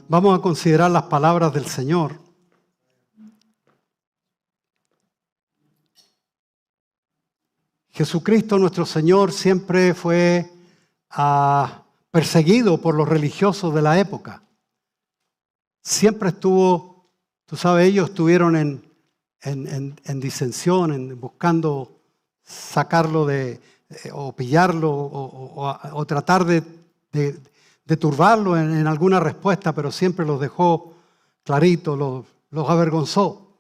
Vamos a considerar las palabras del Señor. Jesucristo, nuestro Señor, siempre fue perseguido por los religiosos de la época. Siempre estuvo, tú sabes, ellos estuvieron en disensión, buscando sacarlo o pillarlo o tratar de turbarlo en alguna respuesta, pero siempre los dejó clarito, los avergonzó.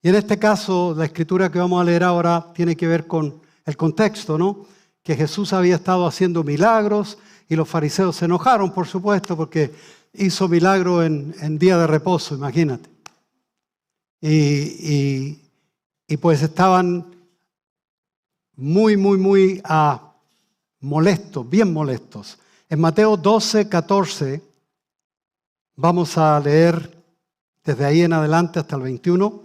Y en este caso, la escritura que vamos a leer ahora tiene que ver con el contexto, ¿no? Que Jesús había estado haciendo milagros y los fariseos se enojaron, por supuesto, porque hizo milagro en día de reposo, imagínate. Y pues estaban muy molestos, bien molestos. En Mateo 12, 14, vamos a leer desde ahí en adelante hasta el 21.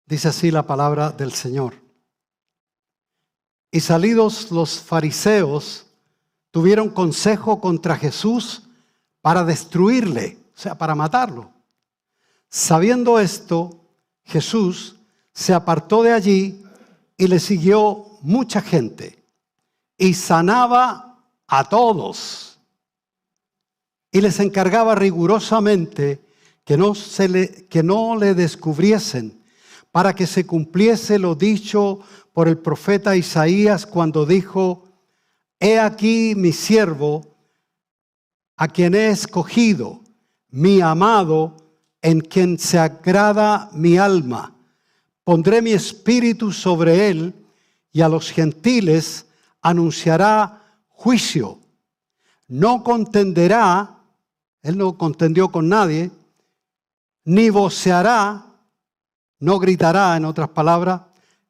Dice así la palabra del Señor. Y salidos los fariseos, tuvieron consejo contra Jesús para destruirle, o sea, para matarlo. Sabiendo esto, Jesús se apartó de allí y le siguió mucha gente y sanaba a todos y les encargaba rigurosamente que no le descubriesen, para que se cumpliese lo dicho por el profeta Isaías cuando dijo: He aquí mi siervo, a quien he escogido, mi amado, en quien se agrada mi alma. Pondré mi espíritu sobre él, y a los gentiles anunciará juicio. No contenderá, él no contendió con nadie, ni voceará, no gritará, en otras palabras,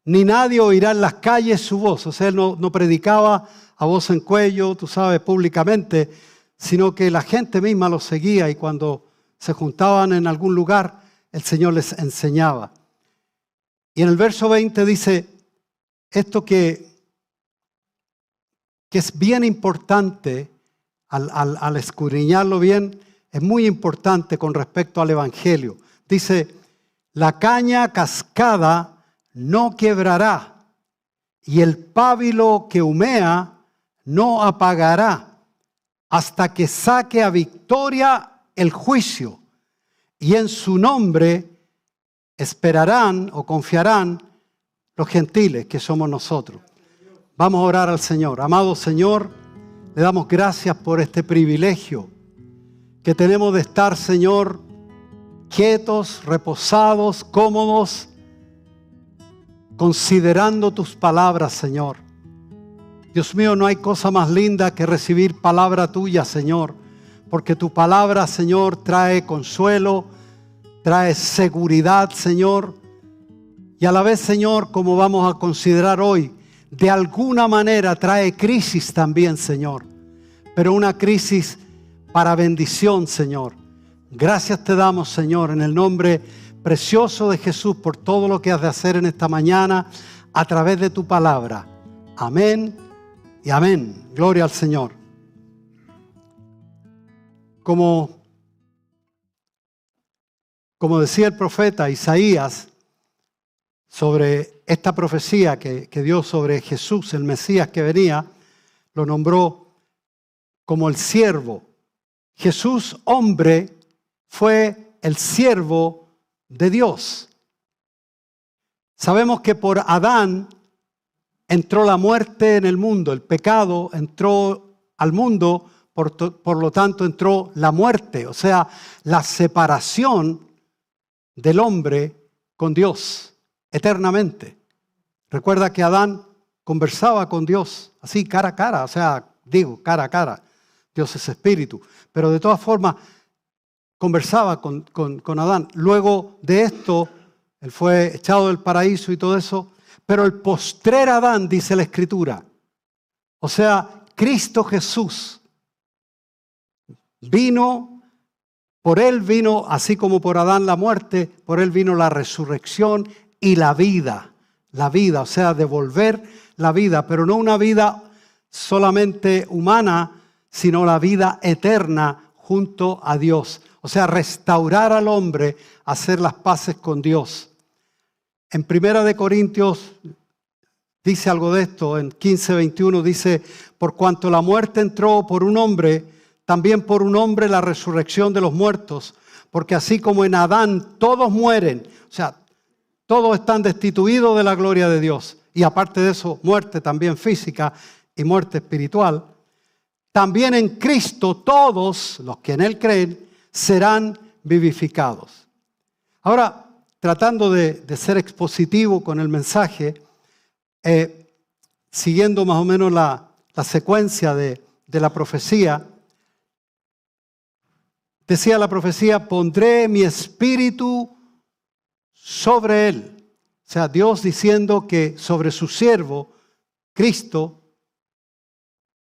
ni nadie oirá en las calles su voz. O sea, él no predicaba a voz en cuello, tú sabes, públicamente, sino que la gente misma lo seguía y cuando se juntaban en algún lugar, el Señor les enseñaba. Y en el verso 20 dice esto que es bien importante, al escudriñarlo bien, es muy importante con respecto al Evangelio. Dice: la caña cascada no quebrará, y el pábilo que humea no apagará, hasta que saque a victoria el juicio, y en su nombre esperarán o confiarán los gentiles, que somos nosotros. Vamos a orar al Señor. Amado Señor, le damos gracias por este privilegio que tenemos de estar, Señor, quietos, reposados, cómodos, considerando tus palabras, Señor. Dios mío, no hay cosa más linda que recibir palabra tuya, Señor, porque tu palabra, Señor, trae consuelo, trae seguridad, Señor, y a la vez, Señor, como vamos a considerar hoy, de alguna manera trae crisis también, Señor, pero una crisis para bendición, Señor. Gracias te damos, Señor, en el nombre precioso de Jesús, por todo lo que has de hacer en esta mañana a través de tu palabra. Amén y amén. Gloria al Señor. Como decía el profeta Isaías sobre esta profecía que dio sobre Jesús, el Mesías que venía, lo nombró como el siervo. Jesús, hombre, fue el siervo de Dios. Sabemos que por Adán entró la muerte en el mundo, el pecado entró al mundo, por lo tanto entró la muerte, o sea, la separación del hombre con Dios eternamente. Recuerda que Adán conversaba con Dios así cara a cara, o sea, cara a cara. Dios es espíritu, pero de todas formas conversaba con Adán. Luego de esto, él fue echado del paraíso y todo eso, pero el postrer Adán, dice la Escritura, o sea, Cristo Jesús vino, por él vino, así como por Adán la muerte, por él vino la resurrección y la vida, o sea, devolver la vida, pero no una vida solamente humana, sino la vida eterna junto a Dios. O sea, restaurar al hombre, hacer las paces con Dios. En 1 Corintios dice algo de esto, en 15:21 dice, por cuanto la muerte entró por un hombre, también por un hombre la resurrección de los muertos, porque así como en Adán todos mueren, o sea, todos están destituidos de la gloria de Dios, y aparte de eso, muerte también física y muerte espiritual, también en Cristo todos los que en Él creen serán vivificados. Ahora, tratando de ser expositivo con el mensaje, siguiendo más o menos la secuencia de la profecía, decía la profecía, pondré mi espíritu sobre él. O sea, Dios diciendo que sobre su siervo, Cristo,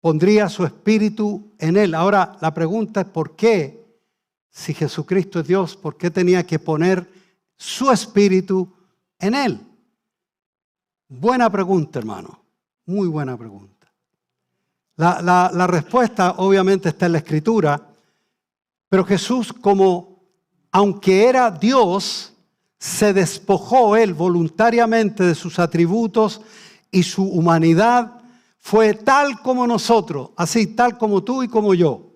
pondría su espíritu en él. Ahora, la pregunta es ¿por qué? Si Jesucristo es Dios, ¿por qué tenía que poner su espíritu en él? Buena pregunta, hermano. Muy buena pregunta. La respuesta obviamente está en la Escritura, pero Jesús, como aunque era Dios, se despojó él voluntariamente de sus atributos y su humanidad fue tal como nosotros, así tal como tú y como yo.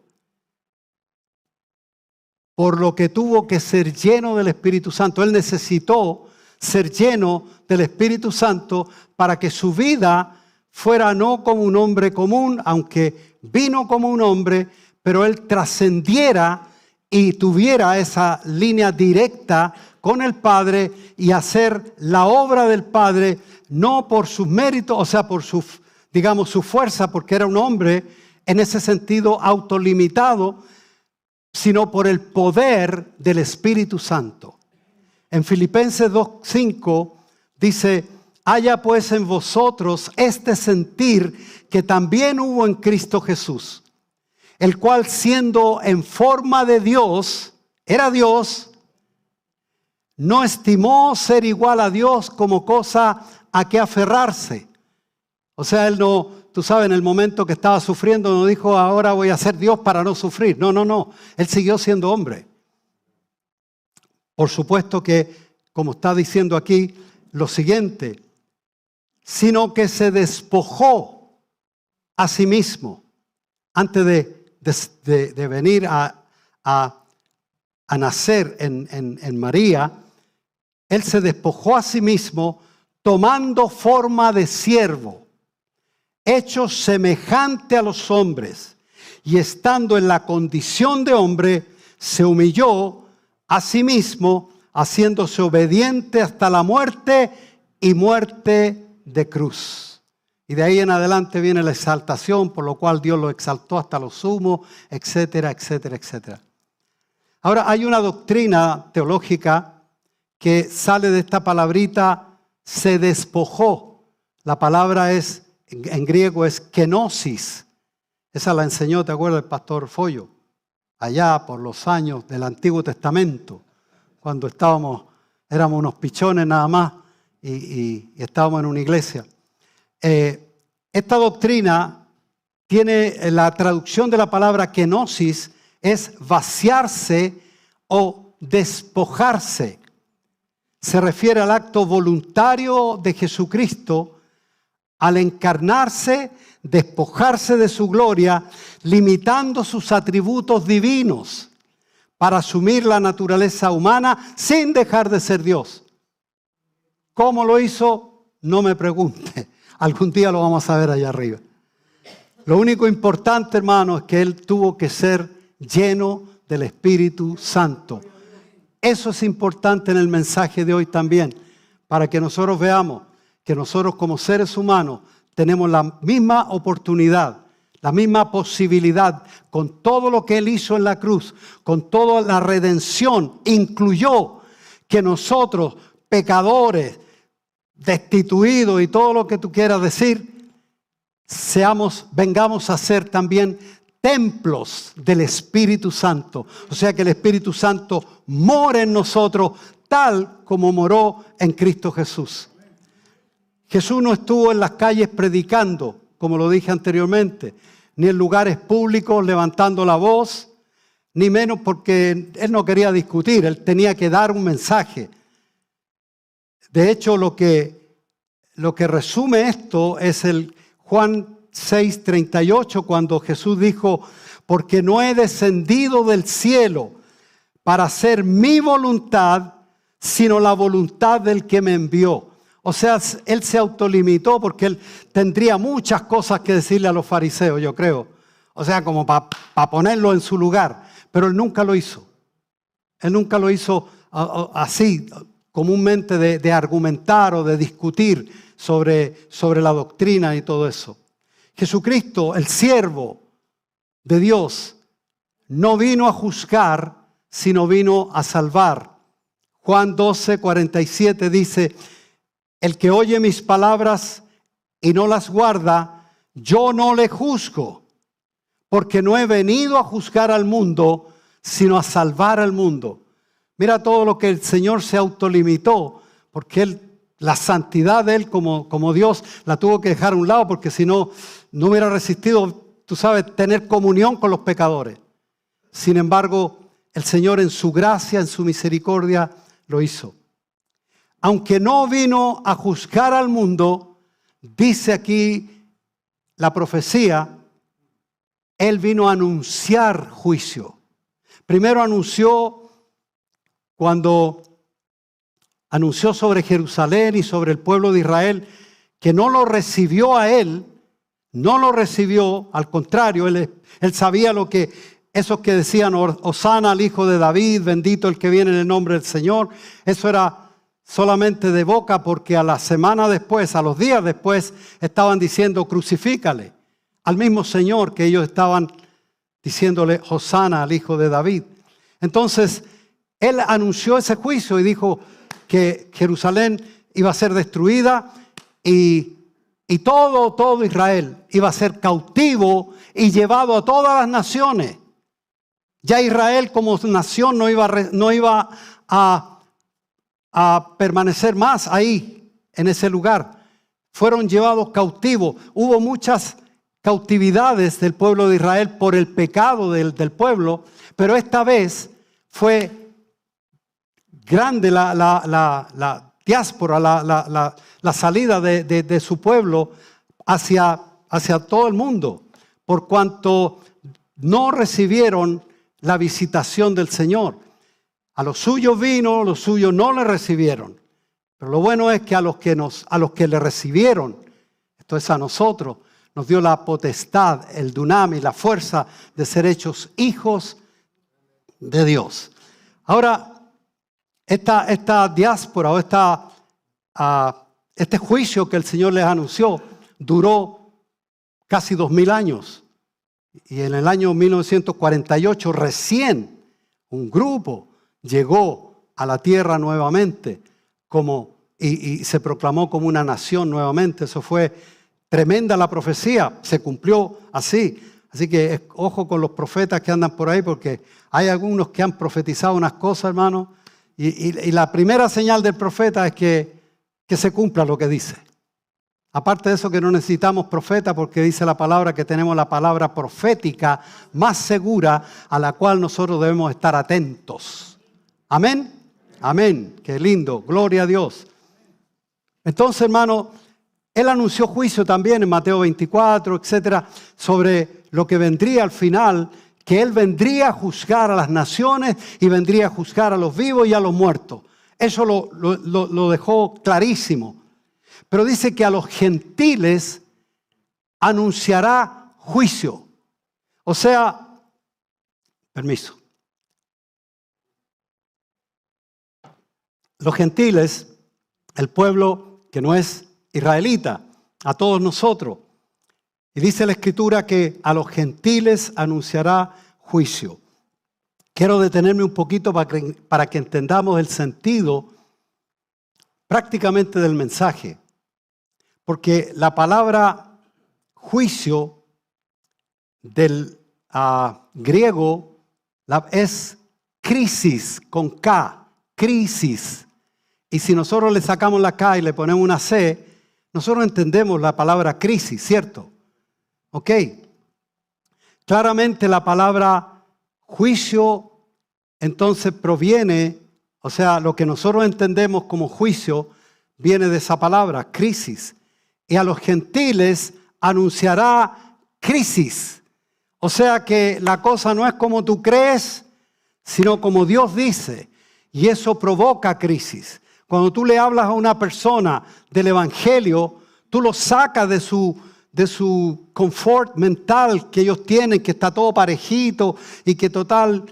Por lo que tuvo que ser lleno del Espíritu Santo. Él necesitó ser lleno del Espíritu Santo para que su vida fuera no como un hombre común, aunque vino como un hombre, pero él trascendiera y tuviera esa línea directa con el Padre y hacer la obra del Padre, no por sus méritos, o sea, por su, digamos, su fuerza, porque era un hombre en ese sentido autolimitado, sino por el poder del Espíritu Santo. En Filipenses 2:5 dice, haya pues en vosotros este sentir que también hubo en Cristo Jesús, el cual siendo en forma de Dios, era Dios, no estimó ser igual a Dios como cosa a que aferrarse. O sea, él no, tú sabes, en el momento que estaba sufriendo no dijo, ahora voy a ser Dios para no sufrir. No. Él siguió siendo hombre. Por supuesto que, como está diciendo aquí, lo siguiente, sino que se despojó a sí mismo antes de venir a nacer en María. Él se despojó a sí mismo tomando forma de siervo, hecho semejante a los hombres, y estando en la condición de hombre, se humilló a sí mismo, haciéndose obediente hasta la muerte y muerte de cruz. Y de ahí en adelante viene la exaltación, por lo cual Dios lo exaltó hasta lo sumo, etcétera, etcétera, etcétera. Ahora hay una doctrina teológica que sale de esta palabrita, se despojó. La palabra es, en griego es kenosis. Esa la enseñó, ¿te acuerdas, el pastor Follo? Allá por los años del Antiguo Testamento, cuando éramos unos pichones nada más y estábamos en una iglesia. Esta doctrina tiene la traducción de la palabra kenosis, es vaciarse o despojarse. Se refiere al acto voluntario de Jesucristo al encarnarse, despojarse de su gloria, limitando sus atributos divinos para asumir la naturaleza humana sin dejar de ser Dios. ¿Cómo lo hizo? No me pregunte. Algún día lo vamos a ver allá arriba. Lo único importante, hermano, es que Él tuvo que ser lleno del Espíritu Santo. Eso es importante en el mensaje de hoy también, para que nosotros veamos que nosotros como seres humanos tenemos la misma oportunidad, la misma posibilidad, con todo lo que Él hizo en la cruz, con toda la redención, incluyó que nosotros, pecadores, destituidos y todo lo que tú quieras decir, vengamos a ser también templos del Espíritu Santo. O sea que el Espíritu Santo mora en nosotros tal como moró en Cristo Jesús. Jesús no estuvo en las calles predicando, como lo dije anteriormente. ni en lugares públicos levantando la voz, ni menos porque él no quería discutir, él tenía que dar un mensaje. De hecho, lo que resume esto es el Juan 6:38, cuando Jesús dijo, porque no he descendido del cielo para hacer mi voluntad, sino la voluntad del que me envió. O sea, él se autolimitó porque él tendría muchas cosas que decirle a los fariseos, yo creo. O sea, como para ponerlo en su lugar. Pero él nunca lo hizo. Él nunca lo hizo así, comúnmente de argumentar o de discutir sobre la doctrina y todo eso. Jesucristo, el siervo de Dios, no vino a juzgar, sino vino a salvar. Juan 12:47 dice, el que oye mis palabras y no las guarda, yo no le juzgo, porque no he venido a juzgar al mundo, sino a salvar al mundo. Mira todo lo que el Señor se autolimitó, porque la santidad de Él como Dios la tuvo que dejar a un lado, porque si no, no hubiera resistido, tú sabes, tener comunión con los pecadores. Sin embargo, el Señor en su gracia, en su misericordia, lo hizo. Aunque no vino a juzgar al mundo, dice aquí la profecía, Él vino a anunciar juicio. Primero cuando anunció sobre Jerusalén y sobre el pueblo de Israel, que no lo recibió a Él, no lo recibió, al contrario, Él sabía esos que decían, Hosana al hijo de David, bendito el que viene en el nombre del Señor, eso era solamente de boca, porque a la semana después, a los días después, estaban diciendo crucifícale al mismo Señor que ellos estaban diciéndole Hosana al hijo de David. Entonces, Él anunció ese juicio y dijo que Jerusalén iba a ser destruida y todo Israel iba a ser cautivo y llevado a todas las naciones. Ya Israel como nación no iba a permanecer más ahí, en ese lugar. Fueron llevados cautivos. Hubo muchas cautividades del pueblo de Israel por el pecado del pueblo, pero esta vez fue grande la diáspora, la salida de su pueblo hacia todo el mundo, por cuanto no recibieron la visitación del Señor. A los suyos vino, los suyos no le recibieron. Pero lo bueno es que a los que le recibieron, esto es a nosotros, nos dio la potestad, el dunamis, la fuerza de ser hechos hijos de Dios. Ahora, esta diáspora o este juicio que el Señor les anunció duró casi 2000 años. Y en el año 1948 recién un grupo llegó a la tierra nuevamente y se proclamó como una nación nuevamente. Eso fue tremenda la profecía, se cumplió así. Así que ojo con los profetas que andan por ahí, porque hay algunos que han profetizado unas cosas, hermano, y la primera señal del profeta es que se cumpla lo que dice. Aparte de eso, que no necesitamos profeta, porque dice la palabra que tenemos la palabra profética más segura a la cual nosotros debemos estar atentos. Amén. Amén. Qué lindo. Gloria a Dios. Entonces, hermano, Él anunció juicio también en Mateo 24, etcétera, sobre lo que vendría al final, que Él vendría a juzgar a las naciones y vendría a juzgar a los vivos y a los muertos. Eso lo dejó clarísimo. Pero dice que a los gentiles anunciará juicio. O sea, permiso. Los gentiles, el pueblo que no es israelita, a todos nosotros. Y dice la Escritura que a los gentiles anunciará juicio. Quiero detenerme un poquito para que entendamos el sentido prácticamente del mensaje. Porque la palabra juicio del griego es crisis, con K, crisis. Y si nosotros le sacamos la K y le ponemos una C, nosotros entendemos la palabra crisis, ¿cierto? Ok. claramente la palabra juicio entonces proviene, o sea, lo que nosotros entendemos como juicio viene de esa palabra, crisis. Y a los gentiles anunciará crisis. O sea que la cosa no es como tú crees, sino como Dios dice. Y eso provoca crisis. Cuando tú le hablas a una persona del evangelio, tú lo sacas de su confort mental que ellos tienen, que está todo parejito y que total,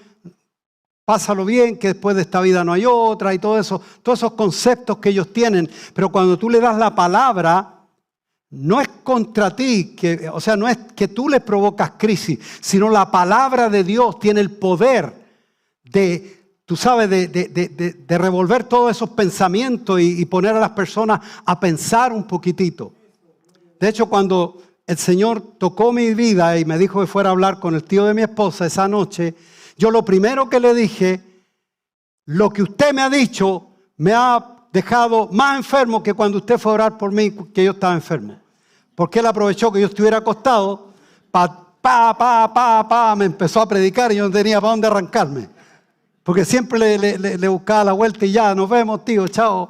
pásalo bien, que después de esta vida no hay otra y todo eso, todos esos conceptos que ellos tienen. Pero cuando tú le das la palabra, no es contra ti, o sea, no es que tú les provocas crisis, sino la palabra de Dios tiene el poder de, tú sabes, de revolver todos esos pensamientos y poner a las personas a pensar un poquitito. De hecho, cuando el Señor tocó mi vida y me dijo que fuera a hablar con el tío de mi esposa esa noche, yo lo primero que le dije, lo que usted me ha dicho me ha dejado más enfermo que cuando usted fue a orar por mí, que yo estaba enfermo. Porque él aprovechó que yo estuviera acostado, me empezó a predicar y yo no tenía para dónde arrancarme. Porque siempre le buscaba la vuelta y ya, nos vemos, tío, chao.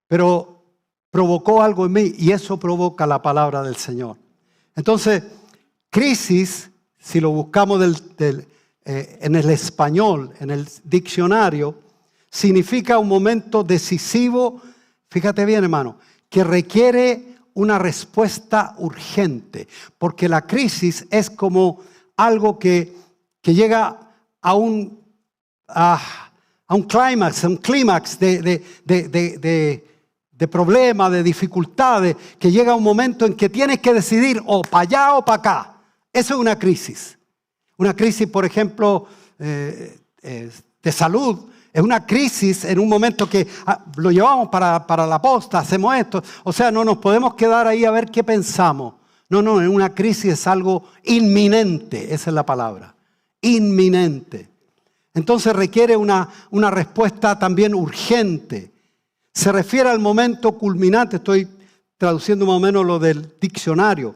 Pero provocó algo en mí y eso provoca la palabra del Señor. Entonces, crisis, si lo buscamos en el español, en el diccionario, significa un momento decisivo, fíjate bien hermano, que requiere una respuesta urgente, porque la crisis es como algo que llega a un clímax de problemas, de dificultades, que llega a un momento en que tienes que decidir o para allá o para acá. Eso es una crisis. Una crisis, por ejemplo, de salud. Es una crisis en un momento que lo llevamos para la posta, hacemos esto. O sea, no nos podemos quedar ahí a ver qué pensamos. No, en una crisis es algo inminente, esa es la palabra, inminente. Entonces requiere una respuesta también urgente. Se refiere al momento culminante, estoy traduciendo más o menos lo del diccionario.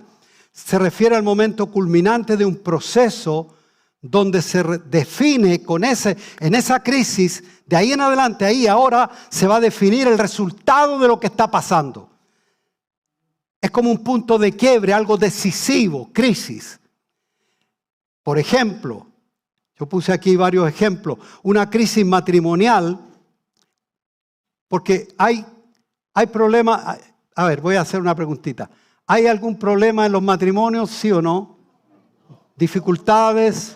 Se refiere al momento culminante de un proceso donde se define en esa crisis, de ahí en adelante, ahí ahora se va a definir el resultado de lo que está pasando. Es como un punto de quiebre, algo decisivo, crisis. Por ejemplo, yo puse aquí varios ejemplos, una crisis matrimonial, porque hay problemas. A ver, voy a hacer una preguntita. ¿Hay algún problema en los matrimonios, sí o no? ¿Dificultades?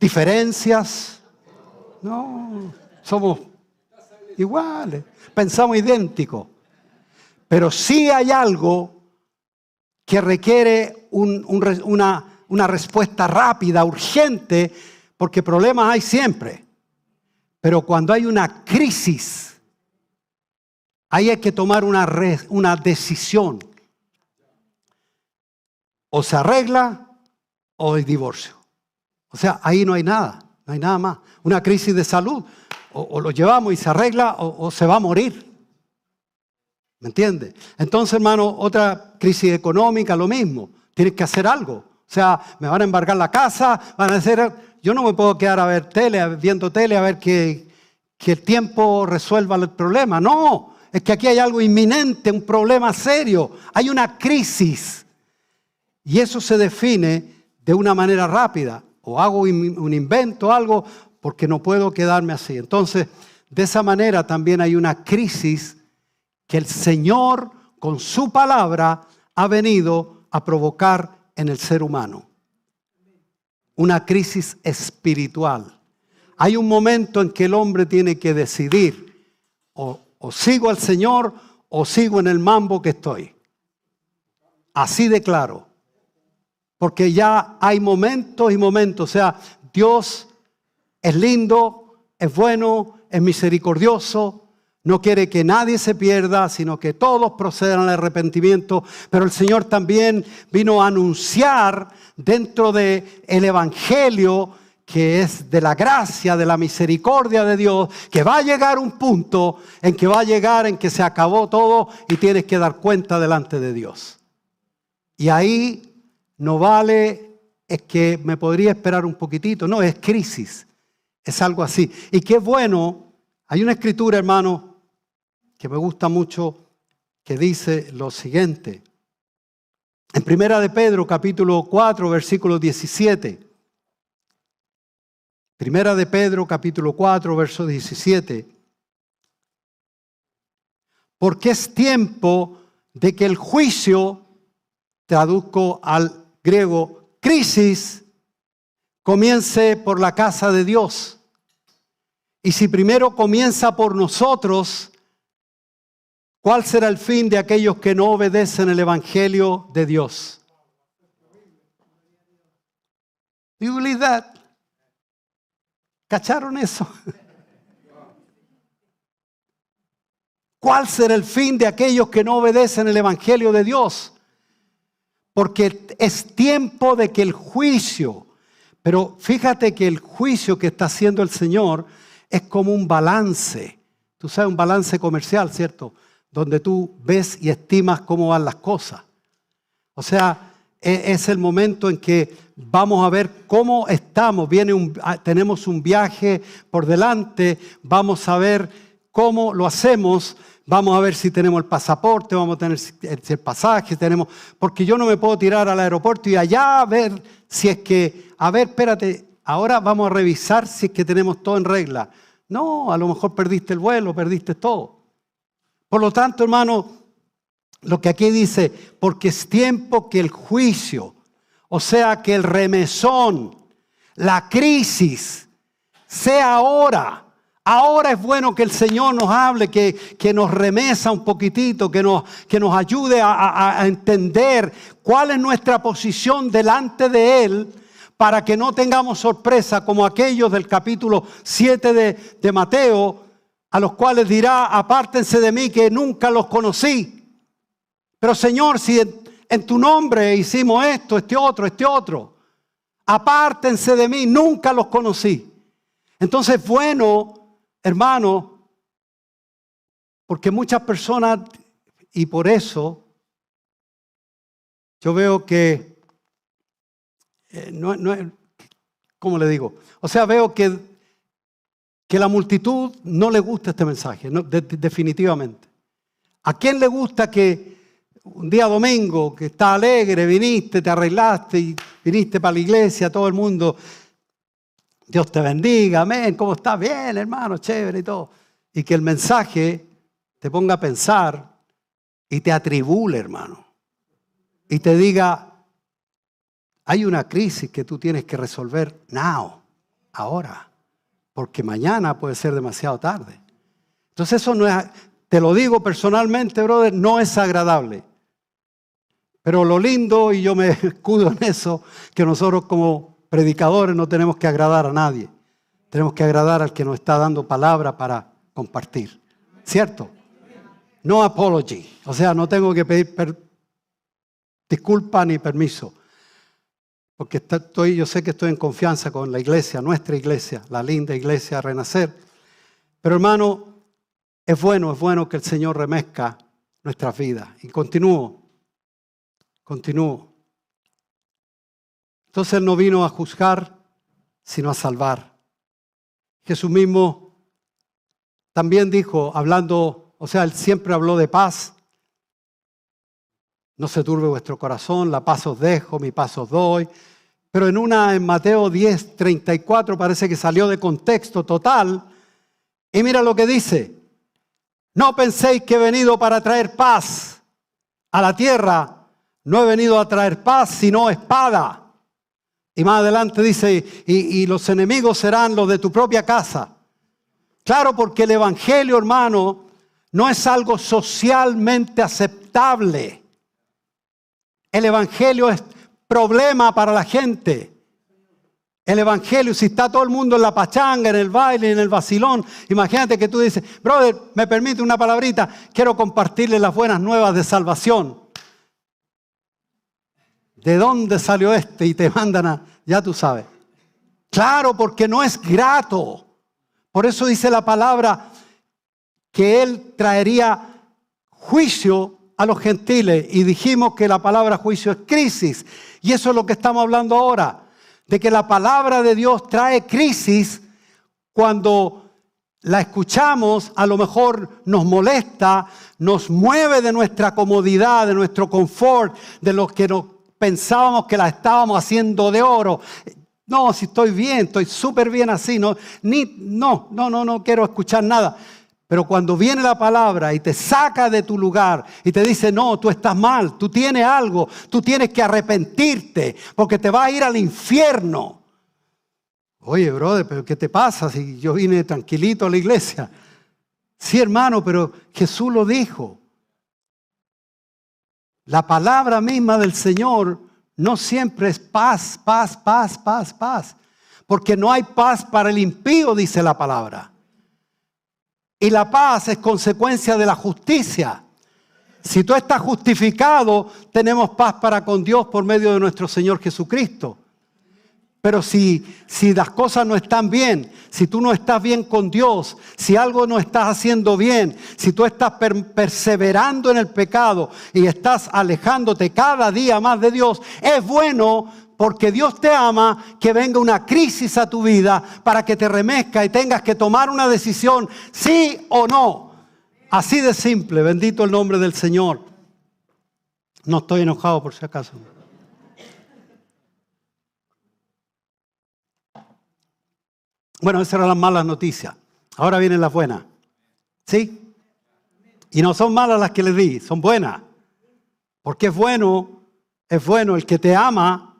¿Diferencias? No, somos iguales, pensamos idénticos. Pero sí hay algo que requiere una respuesta rápida, urgente, porque problemas hay siempre. Pero cuando hay una crisis, ahí hay que tomar una decisión. O se arregla o el divorcio. O sea, ahí no hay nada más. Una crisis de salud, o lo llevamos y se arregla o se va a morir. ¿Me entiendes? Entonces, hermano, otra crisis económica, lo mismo. Tienes que hacer algo. O sea, me van a embargar la casa, van a hacer... Yo no me puedo quedar a ver viendo tele, a ver que el tiempo resuelva el problema. No, es que aquí hay algo inminente, un problema serio. Hay una crisis. Y eso se define de una manera rápida. O hago un invento, algo, porque no puedo quedarme así. Entonces, de esa manera también hay una crisis que el Señor, con su palabra, ha venido a provocar en el ser humano. Una crisis espiritual. Hay un momento en que el hombre tiene que decidir, o sigo al Señor o sigo en el mambo que estoy. Así de claro. Porque ya hay momentos y momentos. O sea, Dios es lindo, es bueno, es misericordioso. No quiere que nadie se pierda, sino que todos procedan al arrepentimiento. Pero el Señor también vino a anunciar dentro del evangelio, que es de la gracia, de la misericordia de Dios, que va a llegar un punto en que se acabó todo y tienes que dar cuenta delante de Dios. Y ahí no vale, es que me podría esperar un poquitito. No, es crisis, es algo así. Y qué bueno, hay una escritura, hermano, que me gusta mucho, que dice lo siguiente. En Primera de Pedro, capítulo 4, versículo 17. Primera de Pedro, capítulo 4, verso 17. Porque es tiempo de que el juicio, traduzco al griego, crisis, comience por la casa de Dios. Y si primero comienza por nosotros, ¿cuál será el fin de aquellos que no obedecen el evangelio de Dios? Do you believe that? ¿Cacharon eso? ¿Cuál será el fin de aquellos que no obedecen el evangelio de Dios? Porque es tiempo de que el juicio, pero fíjate que el juicio que está haciendo el Señor es como un balance. Tú sabes, un balance comercial, ¿cierto? Donde tú ves y estimas cómo van las cosas. O sea, es el momento en que vamos a ver cómo estamos. Tenemos un viaje por delante, vamos a ver cómo lo hacemos. Vamos a ver si tenemos el pasaporte, vamos a tener el pasaje, porque yo no me puedo tirar al aeropuerto y allá a ver si es que, espérate, ahora vamos a revisar si es que tenemos todo en regla. No, a lo mejor perdiste el vuelo, perdiste todo. Por lo tanto, hermano, lo que aquí dice, porque es tiempo que el juicio, o sea, que el remesón, la crisis, sea ahora. Ahora es bueno que el Señor nos hable, que nos remesa un poquitito, que nos ayude a entender cuál es nuestra posición delante de Él, para que no tengamos sorpresa como aquellos del capítulo 7 de Mateo, a los cuales dirá, apártense de mí que nunca los conocí. Pero Señor, si en tu nombre hicimos esto, este otro, apártense de mí, nunca los conocí. Entonces, bueno, hermano, porque muchas personas, y por eso yo veo que, ¿cómo le digo? O sea, veo que la multitud no le gusta este mensaje, no, definitivamente. ¿A quién le gusta que un día domingo, que está alegre, viniste, te arreglaste y viniste para la iglesia, todo el mundo, Dios te bendiga, amén, ¿cómo estás? Bien, hermano, chévere y todo. Y que el mensaje te ponga a pensar y te atribule, hermano. Y te diga, hay una crisis que tú tienes que resolver ahora. Porque mañana puede ser demasiado tarde. Entonces eso no es, te lo digo personalmente, brother, no es agradable. Pero lo lindo, y yo me escudo en eso, que nosotros como predicadores no tenemos que agradar a nadie. Tenemos que agradar al que nos está dando palabra para compartir. ¿Cierto? No apology. O sea, no tengo que pedir disculpa ni permiso. Porque yo sé que estoy en confianza con la iglesia, nuestra iglesia, la linda iglesia Renacer. Pero hermano, es bueno que el Señor remezca nuestras vidas. Y continúo. Entonces Él no vino a juzgar, sino a salvar. Jesús mismo también dijo, hablando, o sea, Él siempre habló de paz. No se turbe vuestro corazón, la paz os dejo, mi paz os doy. Pero en Mateo 10:34 parece que salió de contexto total. Y mira lo que dice. No penséis que he venido para traer paz a la tierra. No he venido a traer paz, sino espada. Y más adelante dice, y los enemigos serán los de tu propia casa. Claro, porque el evangelio, hermano, no es algo socialmente aceptable. El evangelio es problema para la gente. El evangelio, si está todo el mundo en la pachanga, en el baile, en el vacilón, imagínate que tú dices, brother, me permite una palabrita, quiero compartirle las buenas nuevas de salvación. ¿De dónde salió este? Y te mandan ya tú sabes. Claro, porque no es grato. Por eso dice la palabra que Él traería juicio a los gentiles y dijimos que la palabra juicio es crisis. Y eso es lo que estamos hablando ahora, de que la palabra de Dios trae crisis cuando la escuchamos, a lo mejor nos molesta, nos mueve de nuestra comodidad, de nuestro confort, de lo que nos pensábamos que la estábamos haciendo de oro. No, si estoy bien, estoy súper bien así, no quiero escuchar nada. Pero cuando viene la palabra y te saca de tu lugar y te dice, no, tú estás mal, tú tienes algo, tú tienes que arrepentirte porque te vas a ir al infierno. Oye, brother, ¿pero qué te pasa si yo vine tranquilito a la iglesia? Sí, hermano, pero Jesús lo dijo. La palabra misma del Señor no siempre es paz, paz, paz, paz, paz. Porque no hay paz para el impío, dice la palabra. Y la paz es consecuencia de la justicia. Si tú estás justificado, tenemos paz para con Dios por medio de nuestro Señor Jesucristo. Pero si las cosas no están bien, si tú no estás bien con Dios, si algo no estás haciendo bien, si tú estás perseverando en el pecado y estás alejándote cada día más de Dios, es bueno porque Dios te ama que venga una crisis a tu vida para que te remezca y tengas que tomar una decisión, sí o no. Así de simple, bendito el nombre del Señor. No estoy enojado por si acaso. Bueno, esas eran las malas noticias. Ahora vienen las buenas. ¿Sí? Y no son malas las que les di, son buenas. Porque es bueno el que te ama.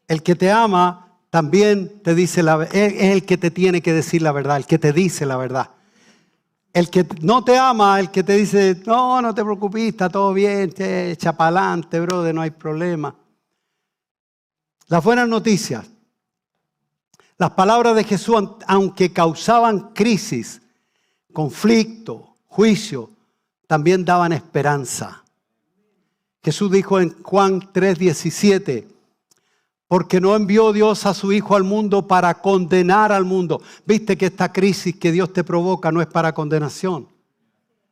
El que te ama también te dice es el que te tiene que decir la verdad, el que te dice la verdad. El que no te ama, el que te dice, no te preocupes, está todo bien, echa para adelante, brother, no hay problema. Las buenas noticias. Las palabras de Jesús, aunque causaban crisis, conflicto, juicio, también daban esperanza. Jesús dijo en Juan 3:17, porque no envió Dios a su Hijo al mundo para condenar al mundo. Viste que esta crisis que Dios te provoca no es para condenación,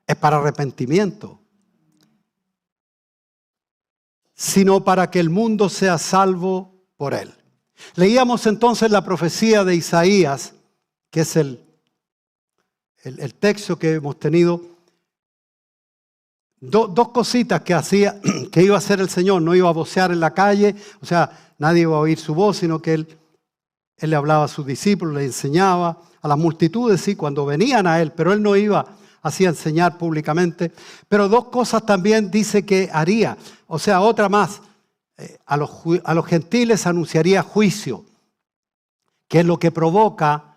es para arrepentimiento. Sino para que el mundo sea salvo por él. Leíamos entonces la profecía de Isaías, que es el texto que hemos tenido. Dos cositas que iba a hacer el Señor. No iba a vocear en la calle, o sea, nadie iba a oír su voz, sino que él le hablaba a sus discípulos, le enseñaba a las multitudes, sí, cuando venían a él, pero él no iba así a enseñar públicamente. Pero dos cosas también dice que haría, o sea, otra más. A los gentiles anunciaría juicio, que es lo que provoca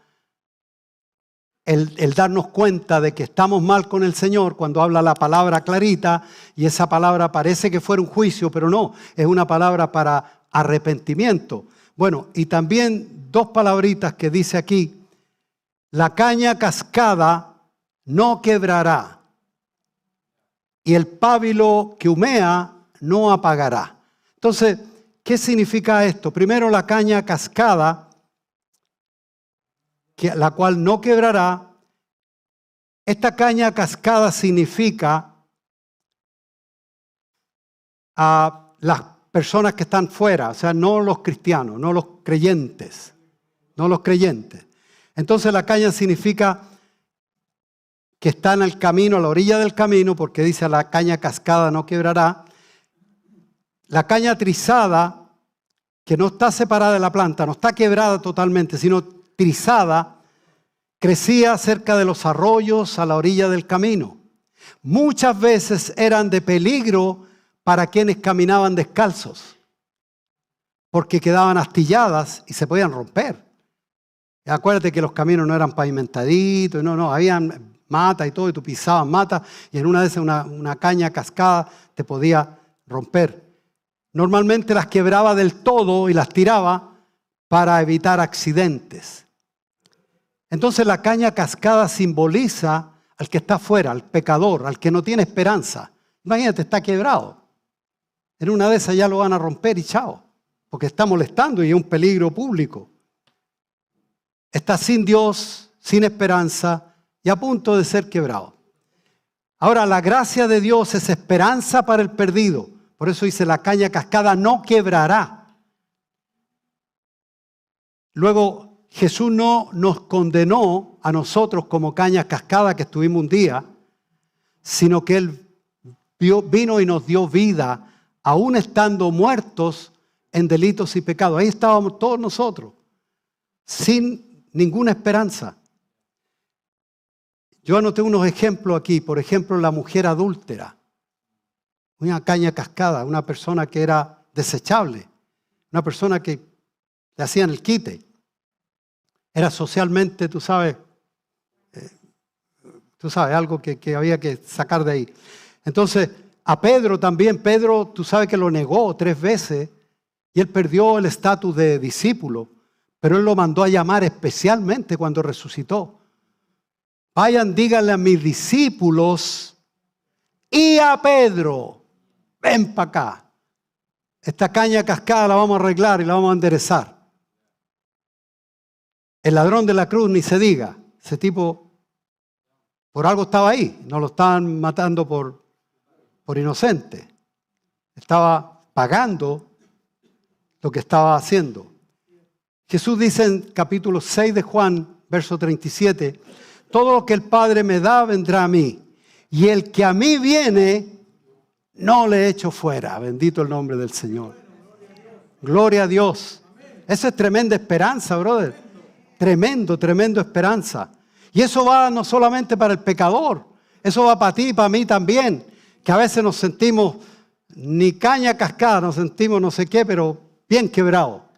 el darnos cuenta de que estamos mal con el Señor cuando habla la palabra clarita y esa palabra parece que fuera un juicio, pero no, es una palabra para arrepentimiento. Bueno, y también dos palabritas que dice aquí, la caña cascada no quebrará y el pábilo que humea no apagará. Entonces, ¿qué significa esto? Primero, la caña cascada, la cual no quebrará. Esta caña cascada significa a las personas que están fuera, o sea, no los cristianos, no los creyentes, no los creyentes. Entonces, la caña significa que está en el camino, a la orilla del camino, porque dice la caña cascada no quebrará. La caña trizada, que no está separada de la planta, no está quebrada totalmente, sino trizada, crecía cerca de los arroyos a la orilla del camino. Muchas veces eran de peligro para quienes caminaban descalzos, porque quedaban astilladas y se podían romper. Acuérdate que los caminos no eran pavimentaditos, habían mata y todo, y tú pisabas mata, y en una de esas una caña cascada te podía romper. Normalmente las quebraba del todo y las tiraba para evitar accidentes. Entonces la caña cascada simboliza al que está afuera, al pecador, al que no tiene esperanza. Imagínate, está quebrado. En una de esas ya lo van a romper y chao, porque está molestando y es un peligro público. Está sin Dios, sin esperanza y a punto de ser quebrado. Ahora, la gracia de Dios es esperanza para el perdido. Por eso dice, la caña cascada no quebrará. Luego, Jesús no nos condenó a nosotros como caña cascada que estuvimos un día, sino que Él vino y nos dio vida, aún estando muertos en delitos y pecados. Ahí estábamos todos nosotros, sin ninguna esperanza. Yo anoté unos ejemplos aquí. Por ejemplo, la mujer adúltera. Una caña cascada, una persona que era desechable, una persona que le hacían el quite. Era socialmente, tú sabes, algo que había que sacar de ahí. Entonces, a Pedro también, Pedro, tú sabes que lo negó 3 veces y él perdió el estatus de discípulo, pero él lo mandó a llamar especialmente cuando resucitó. Vayan, díganle a mis discípulos y a Pedro, ven para acá. Esta caña cascada la vamos a arreglar y la vamos a enderezar. El ladrón de la cruz, ni se diga. Ese tipo, por algo estaba ahí. No lo estaban matando por inocente. Estaba pagando lo que estaba haciendo. Jesús dice en capítulo 6 de Juan, verso 37, todo lo que el Padre me da vendrá a mí. Y el que a mí viene, no le echo fuera. Bendito el nombre del Señor. Gloria a Dios. Esa es tremenda esperanza, brother. Tremendo esperanza. Y eso va no solamente para el pecador, eso va para ti y para mí también, que a veces nos sentimos ni caña cascada, nos sentimos no sé qué, pero bien quebrado.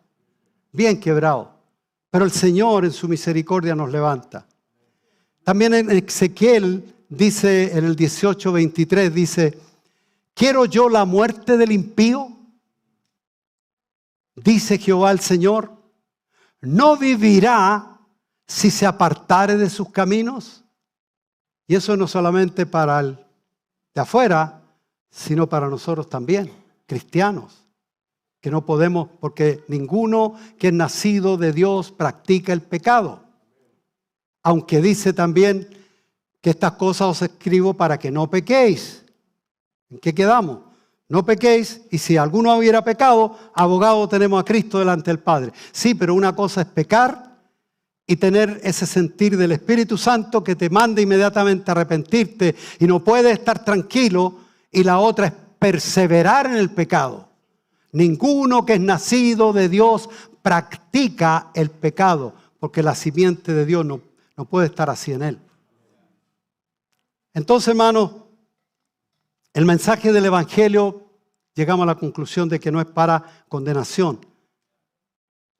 Pero el Señor en su misericordia nos levanta. También en Ezequiel dice, en el 18:23, dice, ¿quiero yo la muerte del impío? Dice Jehová el Señor, ¿no vivirá si se apartare de sus caminos? Y eso no solamente para el de afuera, sino para nosotros también, cristianos, que no podemos, porque ninguno que es nacido de Dios practica el pecado. Aunque dice también que estas cosas os escribo para que no pequéis. ¿En qué quedamos? No pequéis, y si alguno hubiera pecado, abogado tenemos a Cristo delante del Padre. Sí, pero una cosa es pecar y tener ese sentir del Espíritu Santo que te manda inmediatamente a arrepentirte y no puedes estar tranquilo, y la otra es perseverar en el pecado. Ninguno que es nacido de Dios practica el pecado, porque la simiente de Dios no puede estar así en él. Entonces, hermanos, el mensaje del Evangelio, llegamos a la conclusión de que no es para condenación.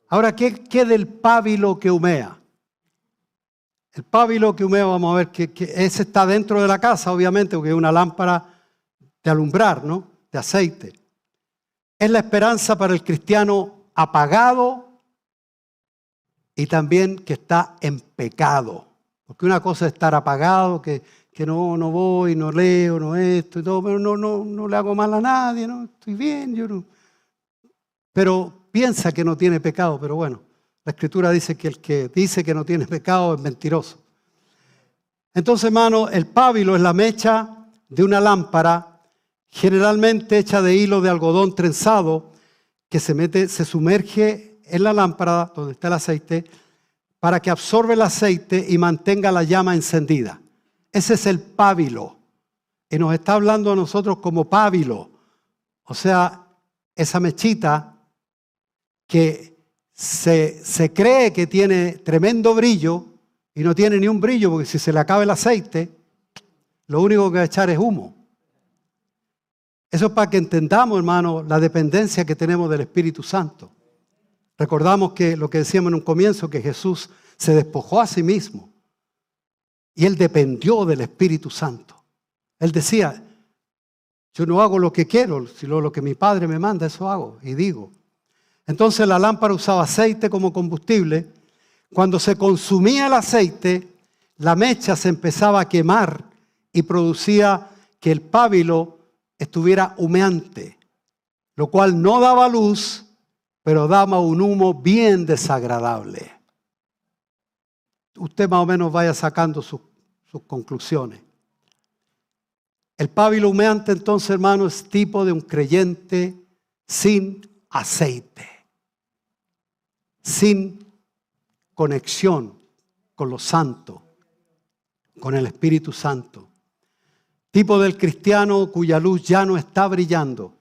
Ahora, ¿qué del pábilo que humea? El pábilo que humea, vamos a ver, que ese está dentro de la casa, obviamente, porque es una lámpara de alumbrar, ¿no? De aceite. Es la esperanza para el cristiano apagado y también que está en pecado. Porque una cosa es estar apagado, que no voy, no leo, no esto y todo, pero no le hago mal a nadie, ¿no? Estoy bien, yo no. Pero piensa que no tiene pecado, pero bueno, la Escritura dice que el que dice que no tiene pecado es mentiroso. Entonces, hermano, el pábilo es la mecha de una lámpara, generalmente hecha de hilo de algodón trenzado, que se sumerge en la lámpara donde está el aceite, para que absorbe el aceite y mantenga la llama encendida. Ese es el pábilo. Y nos está hablando a nosotros como pábilo. O sea, esa mechita que se cree que tiene tremendo brillo y no tiene ni un brillo, porque si se le acaba el aceite, lo único que va a echar es humo. Eso es para que entendamos, hermano, la dependencia que tenemos del Espíritu Santo. Recordamos que lo que decíamos en un comienzo, que Jesús se despojó a sí mismo y Él dependió del Espíritu Santo. Él decía, yo no hago lo que quiero, sino lo que mi Padre me manda, eso hago y digo. Entonces la lámpara usaba aceite como combustible. Cuando se consumía el aceite, la mecha se empezaba a quemar y producía que el pábilo estuviera humeante, lo cual no daba luz, pero daba un humo bien desagradable. Usted más o menos vaya sacando sus conclusiones. El pábilo humeante, entonces, hermano, es tipo de un creyente sin aceite, sin conexión con lo santo, con el Espíritu Santo. Tipo del cristiano cuya luz ya no está brillando.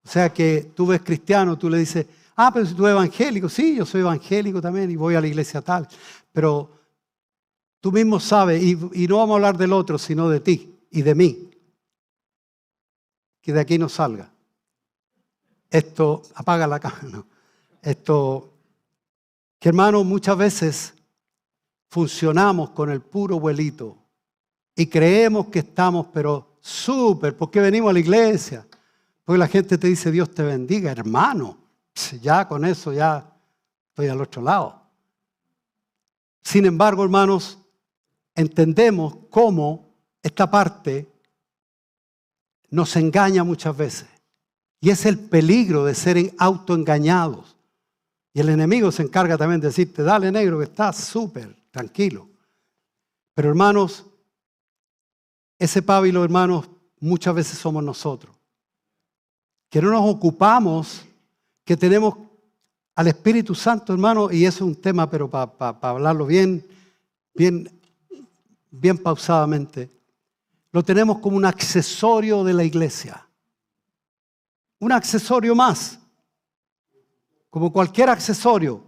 O sea que tú ves cristiano, tú le dices, pero si tú eres evangélico, sí, yo soy evangélico también y voy a la iglesia tal. Pero tú mismo sabes, y no vamos a hablar del otro, sino de ti y de mí. Que de aquí no salga. Esto, apaga la cámara. No. Esto, que hermano, muchas veces funcionamos con el puro vuelito y creemos que estamos, pero súper, porque venimos a la iglesia. Porque la gente te dice, Dios te bendiga, hermano. Ya con eso ya estoy al otro lado. Sin embargo, hermanos, entendemos cómo esta parte nos engaña muchas veces. Y es el peligro de ser autoengañados. Y el enemigo se encarga también de decirte, dale negro que estás súper tranquilo. Pero hermanos, ese pábilo, hermanos, muchas veces somos nosotros. Que no nos ocupamos, que tenemos al Espíritu Santo, hermano, y eso es un tema, pero para hablarlo bien pausadamente, lo tenemos como un accesorio de la iglesia. Un accesorio más, como cualquier accesorio.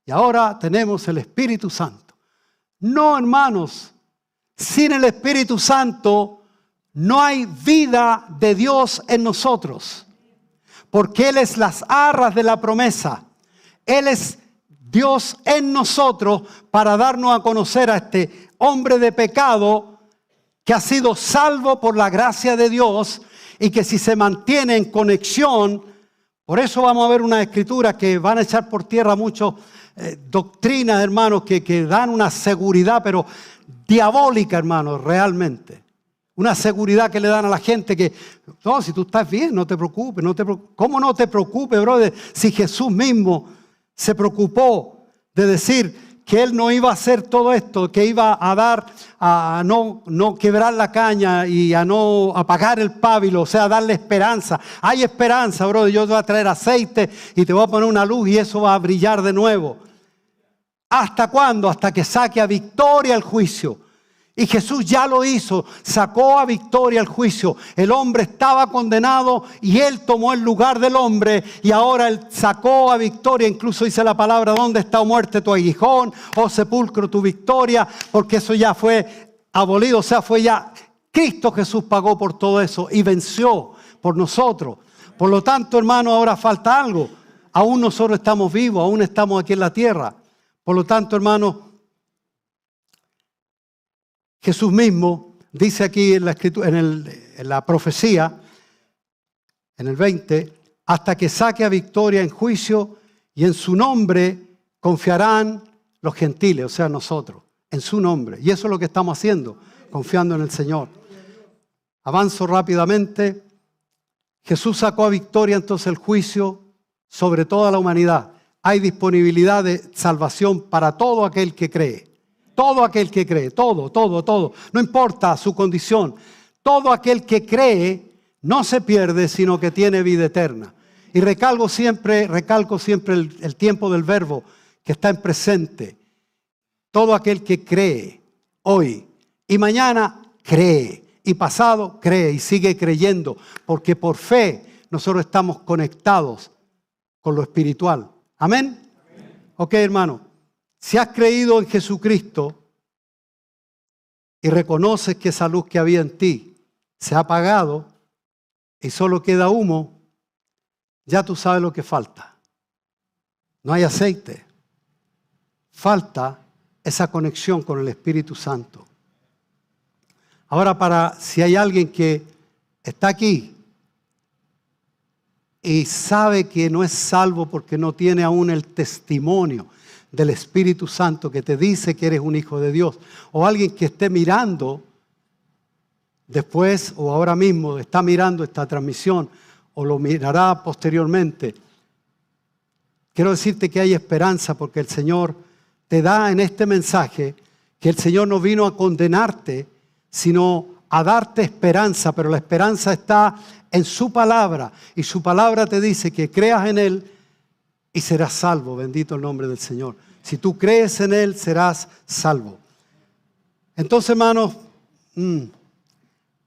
Y ahora tenemos el Espíritu Santo. No, hermanos, sin el Espíritu Santo no hay vida de Dios en nosotros. Porque Él es las arras de la promesa. Él es Dios en nosotros para darnos a conocer a este hombre de pecado que ha sido salvo por la gracia de Dios y que si se mantiene en conexión, por eso vamos a ver unas escrituras que van a echar por tierra muchas doctrinas, hermanos, que dan una seguridad, pero diabólica, hermanos, realmente. Una seguridad que le dan a la gente que, no, si tú estás bien, no te preocupes, ¿Cómo no te preocupes, brother? Si Jesús mismo se preocupó de decir que Él no iba a hacer todo esto, que iba a dar, a no quebrar la caña y a no apagar el pábilo, o sea, darle esperanza. Hay esperanza, brother, yo te voy a traer aceite y te voy a poner una luz y eso va a brillar de nuevo. ¿Hasta cuándo? Hasta que saque a victoria el juicio. Y Jesús ya lo hizo, sacó a victoria el juicio. El hombre estaba condenado y Él tomó el lugar del hombre y ahora Él sacó a victoria. Incluso dice la palabra, ¿dónde está, oh muerte, tu aguijón? Oh sepulcro, tu victoria. Porque eso ya fue abolido, o sea, fue ya Cristo Jesús pagó por todo eso y venció por nosotros. Por lo tanto, hermano, ahora falta algo. Aún nosotros estamos vivos, aún estamos aquí en la tierra. Por lo tanto, hermano, Jesús mismo dice aquí en la escritura, en la profecía, en el 20, hasta que saque a victoria en juicio y en su nombre confiarán los gentiles, o sea, nosotros, en su nombre. Y eso es lo que estamos haciendo, confiando en el Señor. Avanzo rápidamente. Jesús sacó a victoria entonces el juicio sobre toda la humanidad. Hay disponibilidad de salvación para todo aquel que cree. Todo aquel que cree, todo. No importa su condición. Todo aquel que cree no se pierde, sino que tiene vida eterna. Y recalco siempre el tiempo del verbo que está en presente. Todo aquel que cree hoy y mañana cree. Y pasado cree y sigue creyendo. Porque por fe nosotros estamos conectados con lo espiritual. ¿Amén? Ok, hermano. Si has creído en Jesucristo y reconoces que esa luz que había en ti se ha apagado y solo queda humo, ya tú sabes lo que falta. No hay aceite. Falta esa conexión con el Espíritu Santo. Ahora, si hay alguien que está aquí y sabe que no es salvo porque no tiene aún el testimonio del Espíritu Santo que te dice que eres un hijo de Dios, o alguien que esté mirando después o ahora mismo está mirando esta transmisión o lo mirará posteriormente, quiero decirte que hay esperanza porque el Señor te da en este mensaje que el Señor no vino a condenarte, sino a darte esperanza, pero la esperanza está en su palabra. Y su palabra te dice que creas en Él y serás salvo. Bendito el nombre del Señor. Si tú crees en Él, serás salvo. Entonces, hermanos,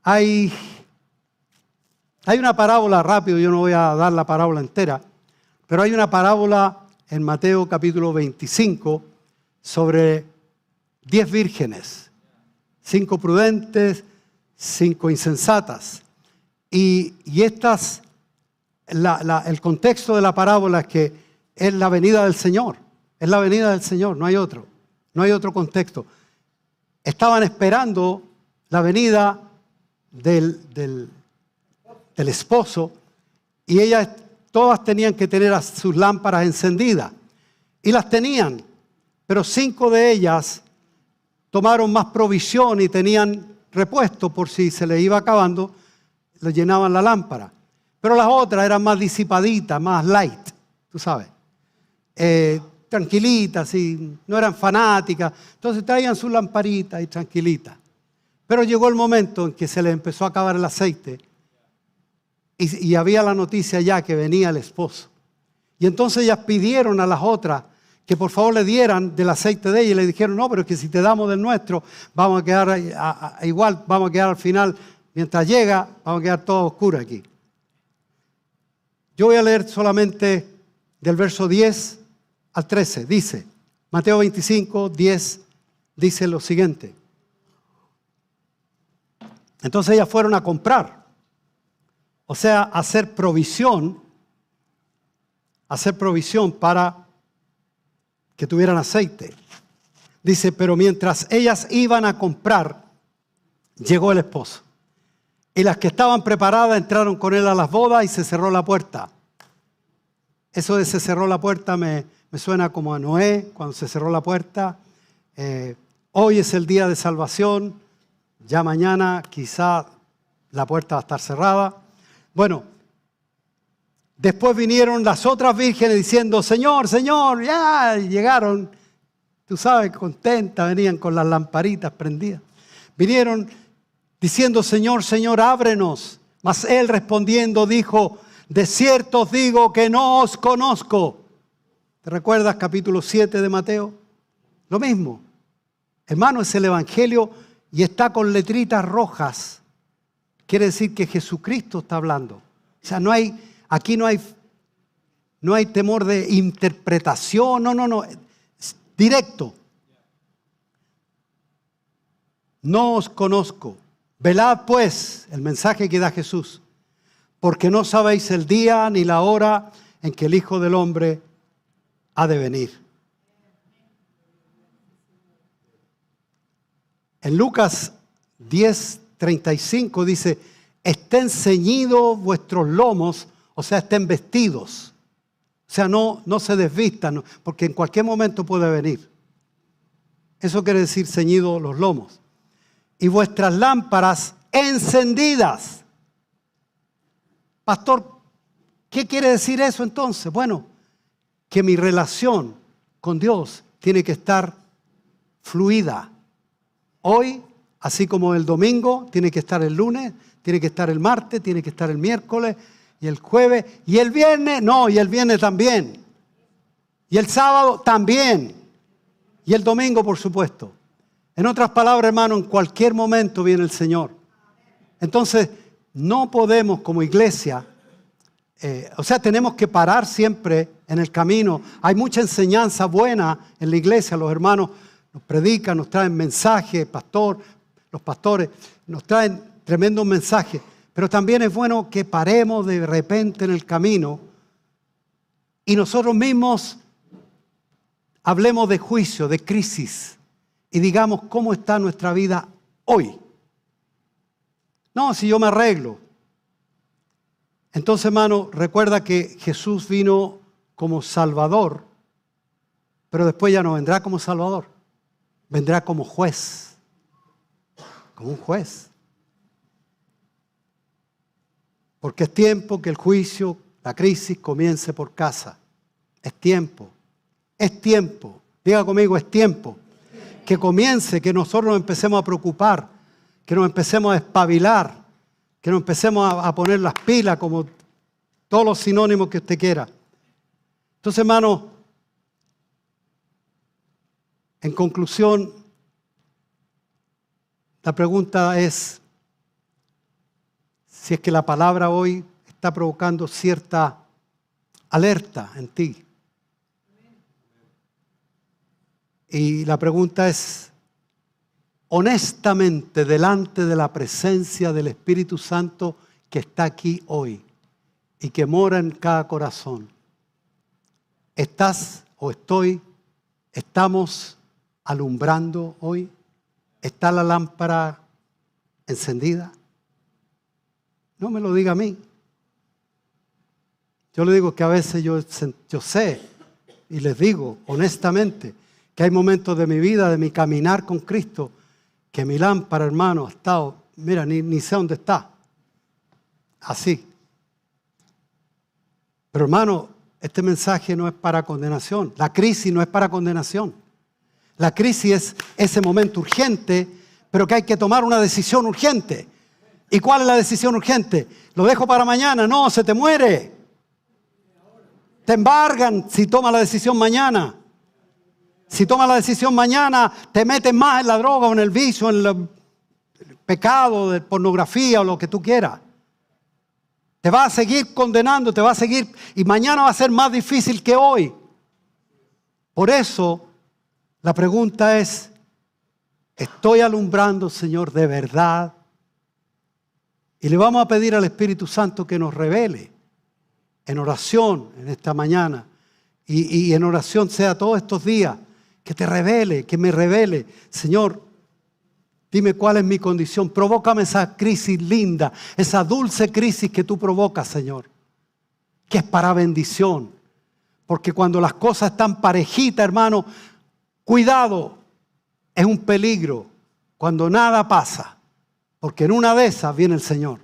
hay una parábola, rápido, yo no voy a dar la parábola entera, pero hay una parábola en Mateo capítulo 25 sobre 10 vírgenes, 5 prudentes, 5 insensatas. Y estas, el contexto de la parábola es que es la venida del Señor. Es la venida del Señor, no hay otro. No hay otro contexto. Estaban esperando la venida del esposo y ellas todas tenían que tener sus lámparas encendidas. Y las tenían, pero 5 de ellas tomaron más provisión y tenían repuesto por si se les iba acabando, le llenaban la lámpara. Pero las otras eran más disipaditas, más light, tú sabes. Tranquilitas, y no eran fanáticas. Entonces traían sus lamparitas y tranquilitas. Pero llegó el momento en que se les empezó a acabar el aceite y había la noticia ya que venía el esposo. Y entonces ellas pidieron a las otras que por favor le dieran del aceite de ella y le dijeron, no, pero es que si te damos del nuestro, vamos a quedar igual, vamos a quedar al final, mientras llega, vamos a quedar todo oscuro aquí. Yo voy a leer solamente del verso 10 al 13. Dice, Mateo 25, 10, dice lo siguiente. Entonces ellas fueron a comprar, o sea, hacer provisión para que tuvieran aceite. Dice, pero mientras ellas iban a comprar, llegó el esposo. Y las que estaban preparadas entraron con él a las bodas y se cerró la puerta. Eso de se cerró la puerta me suena como a Noé, cuando se cerró la puerta. Hoy es el día de salvación, ya mañana quizá la puerta va a estar cerrada. Bueno, después vinieron las otras vírgenes diciendo, Señor, Señor, ya llegaron, tú sabes, contentas, venían con las lamparitas prendidas. Vinieron diciendo, Señor, Señor, ábrenos. Mas él respondiendo dijo, de cierto os digo que no os conozco. ¿Te recuerdas capítulo 7 de Mateo? Lo mismo. Hermano, es el Evangelio y está con letritas rojas. Quiere decir que Jesucristo está hablando. O sea, aquí no hay temor de interpretación. No. Es directo. No os conozco. Velad pues, el mensaje que da Jesús, porque no sabéis el día ni la hora en que el Hijo del Hombre ha de venir. En Lucas 10:35 dice, estén ceñidos vuestros lomos, o sea, estén vestidos. O sea, no se desvistan, porque en cualquier momento puede venir. Eso quiere decir ceñidos los lomos. Y vuestras lámparas encendidas. Pastor, ¿qué quiere decir eso entonces? Bueno, que mi relación con Dios tiene que estar fluida. Hoy, así como el domingo, tiene que estar el lunes, tiene que estar el martes, tiene que estar el miércoles y el jueves. Y el viernes, no, y el viernes también. Y el sábado también. Y el domingo, por supuesto. En otras palabras, hermano, en cualquier momento viene el Señor. Entonces, no podemos como iglesia, tenemos que parar siempre en el camino. Hay mucha enseñanza buena en la iglesia. Los hermanos nos predican, nos traen mensajes, los pastores nos traen tremendos mensajes. Pero también es bueno que paremos de repente en el camino y nosotros mismos hablemos de juicio, de crisis. Y digamos cómo está nuestra vida hoy. No, si yo me arreglo. Entonces, hermano, recuerda que Jesús vino como Salvador, pero después ya no vendrá como Salvador. Vendrá como juez. Como un juez. Porque es tiempo que el juicio, la crisis comience por casa. Es tiempo. Es tiempo. Diga conmigo, es tiempo. Que comience, que nosotros nos empecemos a preocupar, que nos empecemos a espabilar, que nos empecemos a poner las pilas, como todos los sinónimos que usted quiera. Entonces, hermano, en conclusión, la pregunta es si es que la palabra hoy está provocando cierta alerta en ti. Y la pregunta es, honestamente, delante de la presencia del Espíritu Santo que está aquí hoy y que mora en cada corazón, estamos alumbrando hoy? ¿Está la lámpara encendida? No me lo diga a mí. Yo le digo que a veces yo sé, y les digo honestamente, que hay momentos de mi vida, de mi caminar con Cristo, que mi lámpara, hermano, ha estado, mira, ni sé dónde está. Así. Pero hermano, este mensaje no es para condenación. La crisis no es para condenación. La crisis es ese momento urgente, pero que hay que tomar una decisión urgente. ¿Y cuál es la decisión urgente? ¿Lo dejo para mañana? No, se te muere. Te embargan si tomas la decisión mañana. Si tomas la decisión mañana, te metes más en la droga o en el vicio, en el pecado de pornografía o lo que tú quieras. Te va a seguir condenando, te va a seguir, y mañana va a ser más difícil que hoy. Por eso, la pregunta es, ¿estoy alumbrando, Señor, de verdad? Y le vamos a pedir al Espíritu Santo que nos revele en oración en esta mañana. Y en oración sea todos estos días, que te revele, que me revele. Señor, dime cuál es mi condición. Provócame esa crisis linda, esa dulce crisis que tú provocas, Señor, que es para bendición. Porque cuando las cosas están parejitas, hermano, cuidado, es un peligro cuando nada pasa, porque en una de esas viene el Señor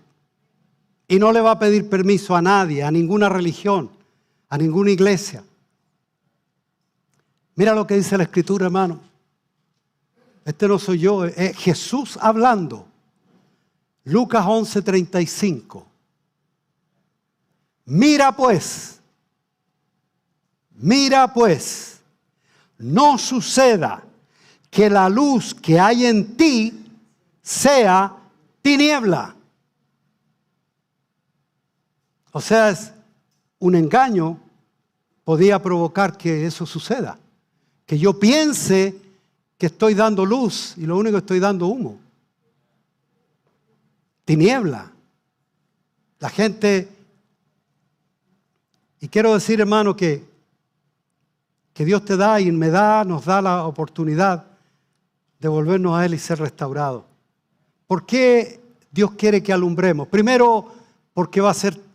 y no le va a pedir permiso a nadie, a ninguna religión, a ninguna iglesia. Mira lo que dice la Escritura, hermano. Este no soy yo, es Jesús hablando. Lucas 11:35. Mira pues, no suceda que la luz que hay en ti sea tiniebla. O sea, es un engaño podía provocar que eso suceda. Que yo piense que estoy dando luz y lo único que estoy dando humo. Tiniebla. La gente, y quiero decir, hermano, que Dios te da y nos da la oportunidad de volvernos a Él y ser restaurados. ¿Por qué Dios quiere que alumbremos? Primero, porque va a ser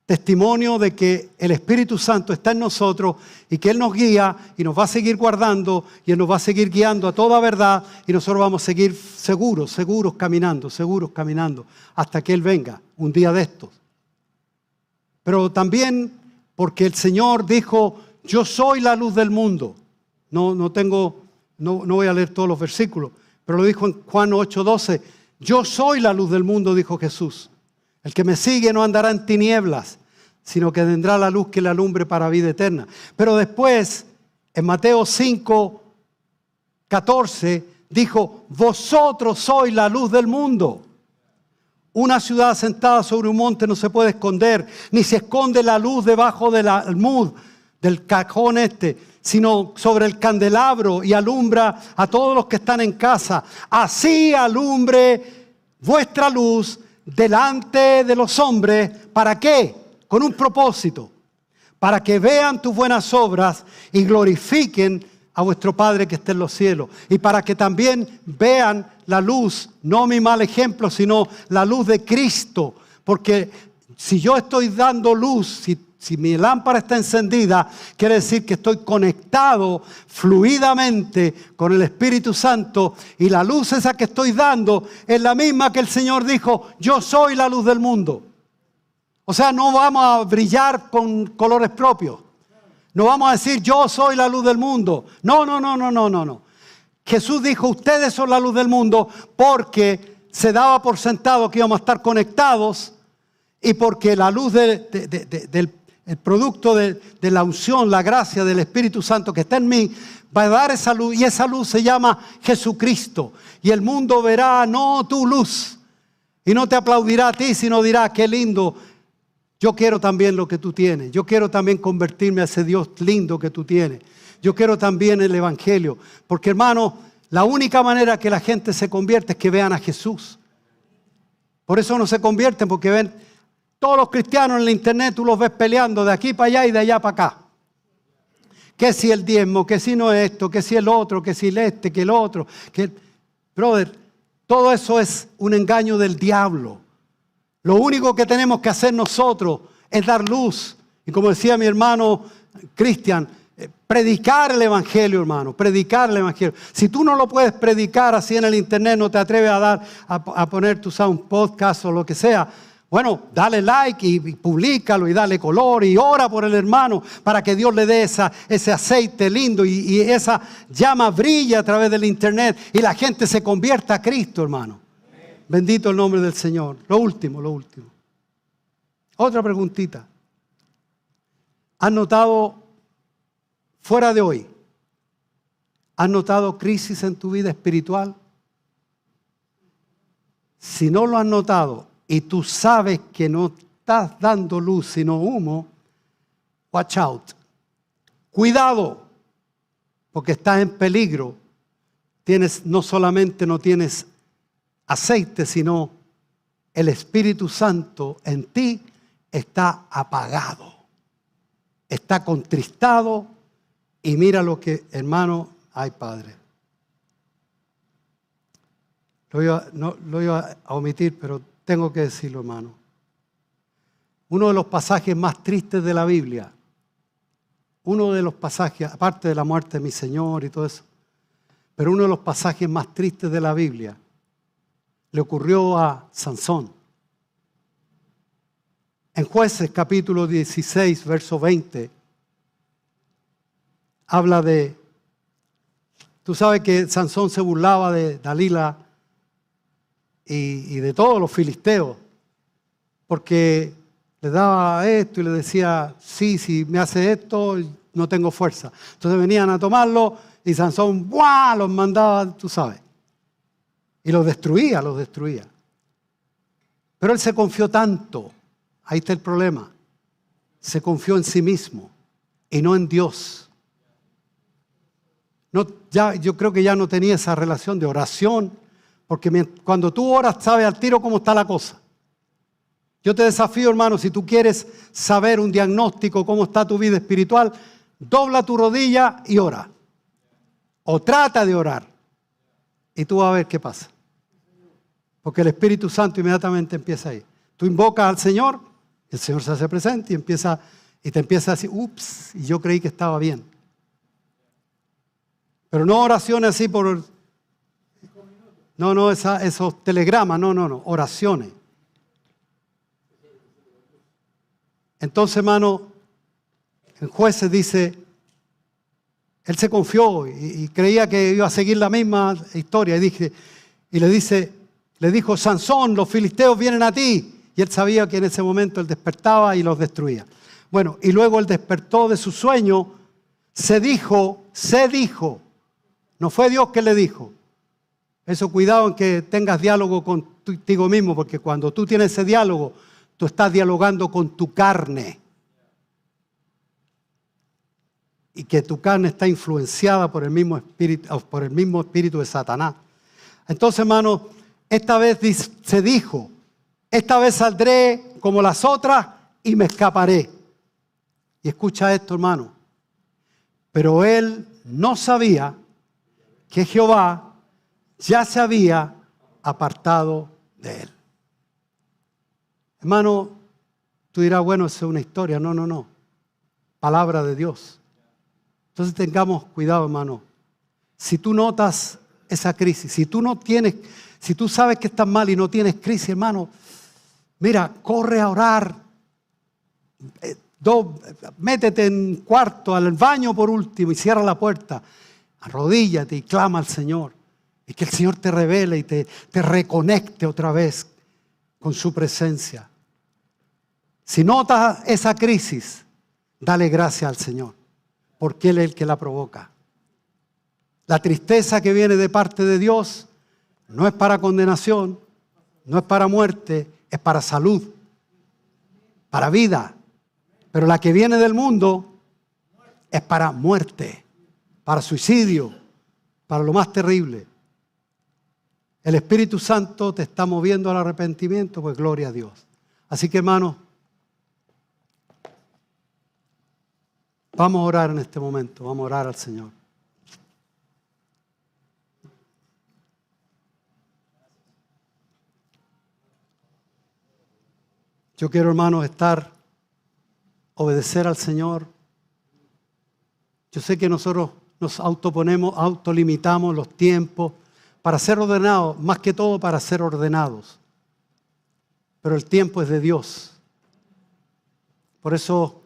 testimonio de que el Espíritu Santo está en nosotros y que Él nos guía y nos va a seguir guardando y Él nos va a seguir guiando a toda verdad y nosotros vamos a seguir seguros caminando hasta que Él venga un día de estos. Pero también porque el Señor dijo, yo soy la luz del mundo. No voy a leer todos los versículos, pero lo dijo en Juan 8:12. Yo soy la luz del mundo, dijo Jesús. El que me sigue no andará en tinieblas, sino que tendrá la luz que le alumbre para vida eterna. Pero después, en Mateo 5:14, dijo, vosotros sois la luz del mundo. Una ciudad asentada sobre un monte no se puede esconder, ni se esconde la luz debajo del almud, del cajón sino sobre el candelabro y alumbra a todos los que están en casa. Así alumbre vuestra luz delante de los hombres. ¿Para qué? Con un propósito. Para que vean tus buenas obras y glorifiquen a vuestro Padre que está en los cielos. Y para que también vean la luz, no mi mal ejemplo, sino la luz de Cristo. Porque si yo estoy dando luz, si mi lámpara está encendida, quiere decir que estoy conectado fluidamente con el Espíritu Santo y la luz esa que estoy dando es la misma que el Señor dijo, yo soy la luz del mundo. O sea, no vamos a brillar con colores propios. No vamos a decir, yo soy la luz del mundo. No. Jesús dijo, ustedes son la luz del mundo, porque se daba por sentado que íbamos a estar conectados y porque la luz del producto de la unción, la gracia del Espíritu Santo que está en mí, va a dar esa luz, y esa luz se llama Jesucristo. Y el mundo verá no tu luz y no te aplaudirá a ti, sino dirá, qué lindo, yo quiero también lo que tú tienes. Yo quiero también convertirme a ese Dios lindo que tú tienes. Yo quiero también el Evangelio. Porque, hermano, la única manera que la gente se convierte es que vean a Jesús. Por eso no se convierten, porque ven todos los cristianos en la internet, tú los ves peleando de aquí para allá y de allá para acá. Que si el diezmo, que si no esto, que si el otro, que si el este, que el otro. Brother, todo eso es un engaño del diablo. Lo único que tenemos que hacer nosotros es dar luz. Y como decía mi hermano Cristian, predicar el Evangelio, hermano. Predicar el Evangelio. Si tú no lo puedes predicar así en el internet, no te atreves a poner un podcast o lo que sea. Bueno, dale like y públicalo y dale color y ora por el hermano para que Dios le dé ese aceite lindo y esa llama brilla a través del internet y la gente se convierta a Cristo, hermano. Bendito el nombre del Señor. Lo último. Otra preguntita. ¿Has notado, fuera de hoy, has notado crisis en tu vida espiritual? Si no lo has notado y tú sabes que no estás dando luz sino humo, watch out. Cuidado, porque estás en peligro. No solamente no tienes aceite, sino el Espíritu Santo en ti está apagado, está contristado y mira lo que, hermano, ay Padre. Lo iba a omitir, pero tengo que decirlo, hermano. Uno de los pasajes más tristes de la Biblia, uno de los pasajes, aparte de la muerte de mi Señor y todo eso, pero uno de los pasajes más tristes de la Biblia le ocurrió a Sansón. En Jueces capítulo 16, verso 20, habla de, tú sabes que Sansón se burlaba de Dalila y de todos los filisteos, porque le daba esto y le decía, sí, si me hace esto, no tengo fuerza. Entonces venían a tomarlo y Sansón, ¡buah!, los mandaba, tú sabes. Y los destruía. Pero él se confió tanto, ahí está el problema, se confió en sí mismo y no en Dios. Yo creo que ya no tenía esa relación de oración, porque cuando tú oras sabes al tiro cómo está la cosa. Yo te desafío, hermano, si tú quieres saber un diagnóstico, cómo está tu vida espiritual, dobla tu rodilla y ora. O trata de orar. Y tú vas a ver qué pasa. Porque el Espíritu Santo inmediatamente empieza ahí. Tú invocas al Señor, el Señor se hace presente y te empieza a decir, ups, y yo creí que estaba bien. Pero no oraciones así por... No, esos telegramas, no, oraciones. Entonces, hermano, en Jueces dice, él se confió y creía que iba a seguir la misma historia y le dijo, Sansón, los filisteos vienen a ti. Y él sabía que en ese momento él despertaba y los destruía. Bueno, y luego él despertó de su sueño, se dijo, no fue Dios que le dijo. Eso, cuidado en que tengas diálogo contigo mismo, porque cuando tú tienes ese diálogo, tú estás dialogando con tu carne. Y que tu carne está influenciada por el mismo espíritu de Satanás. Entonces, hermano, esta vez se dijo, esta vez saldré como las otras y me escaparé. Y escucha esto, hermano. Pero él no sabía que Jehová ya se había apartado de él. Hermano, tú dirás, bueno, eso es una historia. No. Palabra de Dios. Entonces tengamos cuidado, hermano. Si tú notas esa crisis, si tú sabes que estás mal y no tienes crisis, hermano, mira, corre a orar. Métete en un cuarto, al baño por último y cierra la puerta. Arrodíllate y clama al Señor. Y que el Señor te revele y te reconecte otra vez con su presencia. Si notas esa crisis, dale gracias al Señor, porque Él es el que la provoca. La tristeza que viene de parte de Dios no es para condenación, no es para muerte, es para salud, para vida. Pero la que viene del mundo es para muerte, para suicidio, para lo más terrible. El Espíritu Santo te está moviendo al arrepentimiento, pues gloria a Dios. Así que, hermanos, vamos a orar en este momento, vamos a orar al Señor. Yo quiero, hermanos, obedecer al Señor. Yo sé que nosotros nos autolimitamos los tiempos para ser ordenados, más que todo para ser ordenados. Pero el tiempo es de Dios. Por eso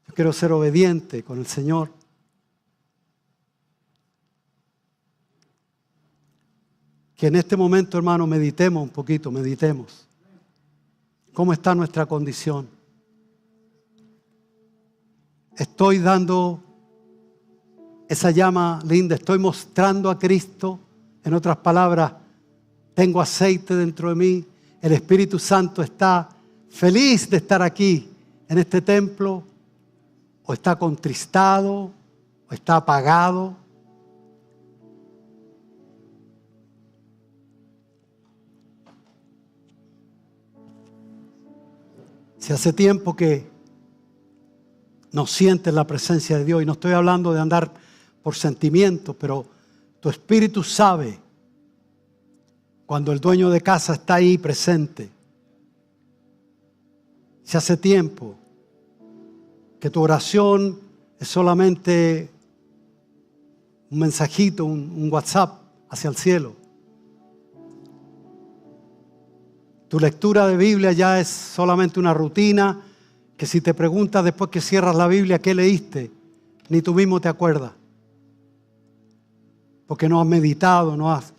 yo quiero ser obediente con el Señor. Que en este momento, hermano, meditemos un poquito, meditemos. ¿Cómo está nuestra condición? Estoy dando esa llama linda, estoy mostrando a Cristo. En otras palabras, tengo aceite dentro de mí. El Espíritu Santo está feliz de estar aquí en este templo. O está contristado, o está apagado. Si hace tiempo que no sientes la presencia de Dios, y no estoy hablando de andar por sentimientos, pero tu espíritu sabe cuando el dueño de casa está ahí presente. Si hace tiempo que tu oración es solamente un mensajito, un WhatsApp hacia el cielo. Tu lectura de Biblia ya es solamente una rutina que si te preguntas después que cierras la Biblia qué leíste, ni tú mismo te acuerdas. Porque no has meditado, no has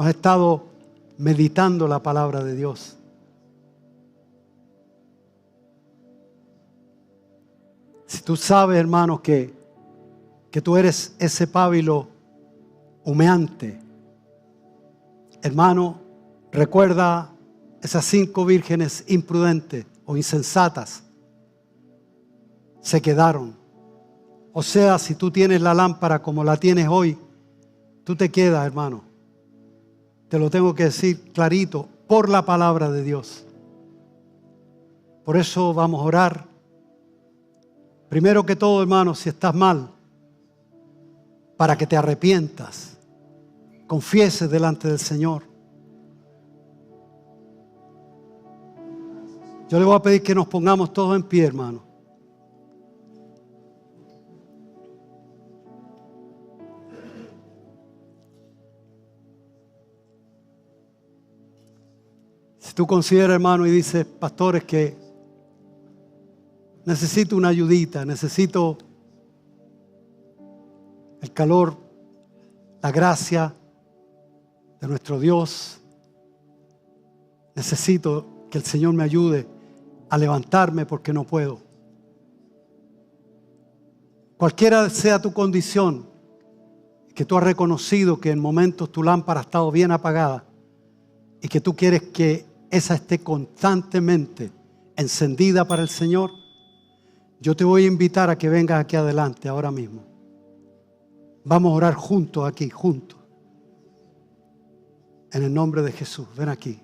estado meditando la palabra de Dios. Si tú sabes, hermanos, que tú eres ese pábilo humeante, hermano, recuerda esas 5 vírgenes imprudentes o insensatas se quedaron. O sea, si tú tienes la lámpara como la tienes hoy, tú te quedas, hermano. Te lo tengo que decir clarito, por la palabra de Dios. Por eso vamos a orar. Primero que todo, hermano, si estás mal, para que te arrepientas, confieses delante del Señor. Yo le voy a pedir que nos pongamos todos en pie, hermano. Si tú consideras, hermano, y dices, pastores, que necesito una ayudita, necesito el calor, la gracia de nuestro Dios, necesito que el Señor me ayude a levantarme porque no puedo. Cualquiera sea tu condición, que tú has reconocido que en momentos tu lámpara ha estado bien apagada y que tú quieres que esa esté constantemente encendida para el Señor, yo te voy a invitar a que vengas aquí adelante ahora mismo. Vamos a orar juntos aquí, juntos. En el nombre de Jesús, ven aquí.